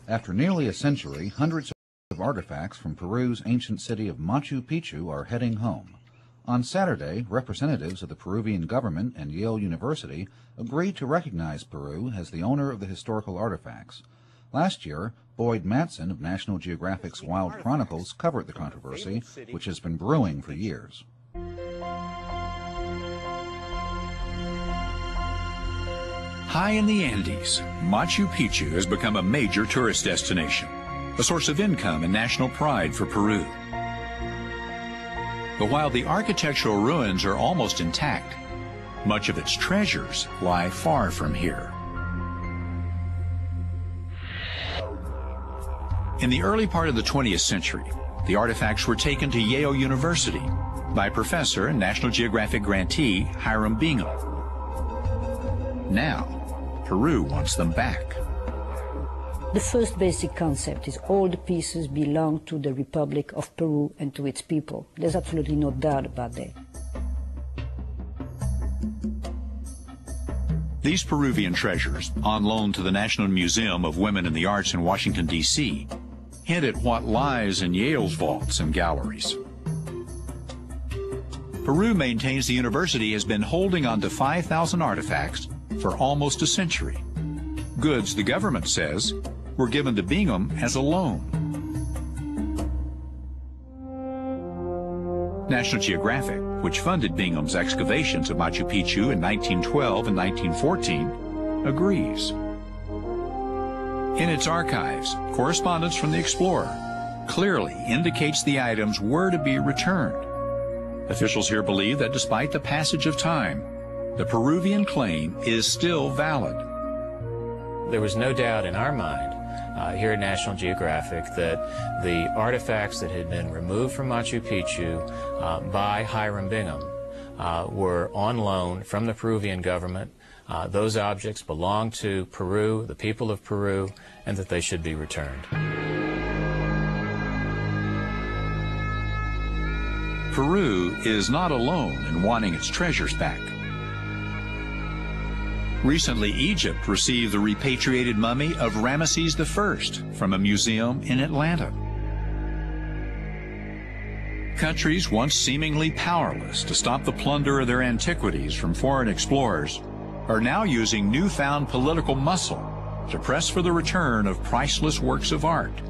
After nearly a century, hundreds of artifacts from Peru's ancient city of Machu Picchu are heading home. On Saturday, representatives of the Peruvian government and Yale University agreed to recognize Peru as the owner of the historical artifacts. Last year, Boyd Matson of National Geographic's Wild Chronicles covered the controversy, which has been brewing for years. High in the Andes, Machu Picchu has become a major tourist destination, a source of income and national pride for Peru. But while the architectural ruins are almost intact, much of its treasures lie far from here. In the early part of the 20th century, the artifacts were taken to Yale University by professor and National Geographic grantee Hiram Bingham. Now, Peru wants them back. The first basic concept is all the pieces belong to the Republic of Peru and to its people. There's absolutely no doubt about that. These Peruvian treasures, on loan to the National Museum of Women in the Arts in Washington, D.C., hint at what lies in Yale's vaults and galleries. Peru maintains the university has been holding on to 5,000 artifacts for almost a century. Goods, the government says, were given to Bingham as a loan. National Geographic, which funded Bingham's excavations of Machu Picchu in 1912 and 1914, agrees. In its archives, correspondence from the explorer clearly indicates the items were to be returned. Officials here believe that despite the passage of time, the Peruvian claim is still valid. There was no doubt in our mind here at National Geographic that the artifacts that had been removed from Machu Picchu by Hiram Bingham were on loan from the Peruvian government. Those objects belong to Peru, the people of Peru, and that they should be returned. Peru is not alone in wanting its treasures back. Recently, Egypt received the repatriated mummy of Ramesses I from a museum in Atlanta. Countries once seemingly powerless to stop the plunder of their antiquities from foreign explorers are now using newfound political muscle to press for the return of priceless works of art.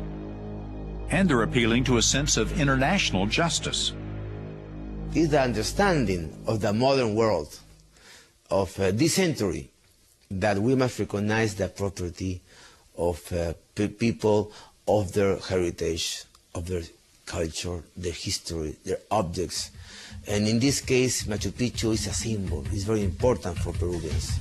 And they're appealing to a sense of international justice. It's the understanding of the modern world of this century that we must recognize the property of people, of their heritage, of their culture, their history, their objects. And in this case, Machu Picchu is a symbol. It's very important for Peruvians.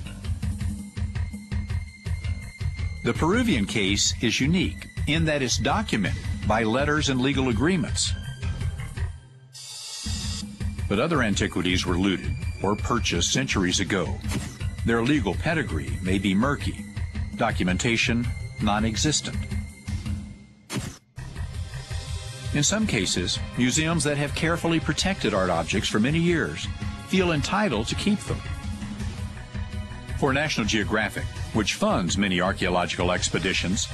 The Peruvian case is unique in that it's documented by letters and legal agreements. But other antiquities were looted or purchased centuries ago. Their legal pedigree may be murky, documentation non-existent. In some cases, museums that have carefully protected art objects for many years feel entitled to keep them. For National Geographic, which funds many archaeological expeditions,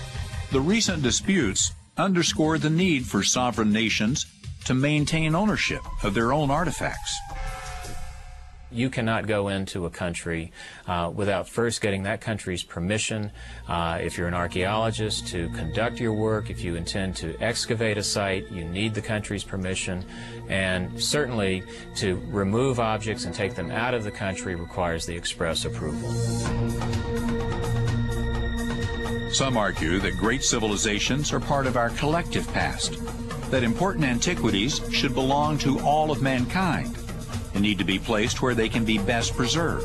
the recent disputes underscore the need for sovereign nations to maintain ownership of their own artifacts. You cannot go into a country without first getting that country's permission. If you're an archaeologist, to conduct your work, if you intend to excavate a site, you need the country's permission. And certainly to remove objects and take them out of the country requires the express approval. Some argue that great civilizations are part of our collective past, that important antiquities should belong to all of mankind and need to be placed where they can be best preserved.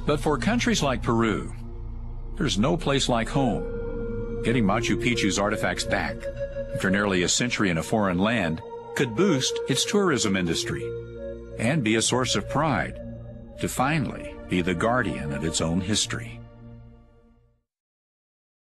But for countries like Peru, there's no place like home. Getting Machu Picchu's artifacts back after nearly a century in a foreign land could boost its tourism industry and be a source of pride to finally be the guardian of its own history.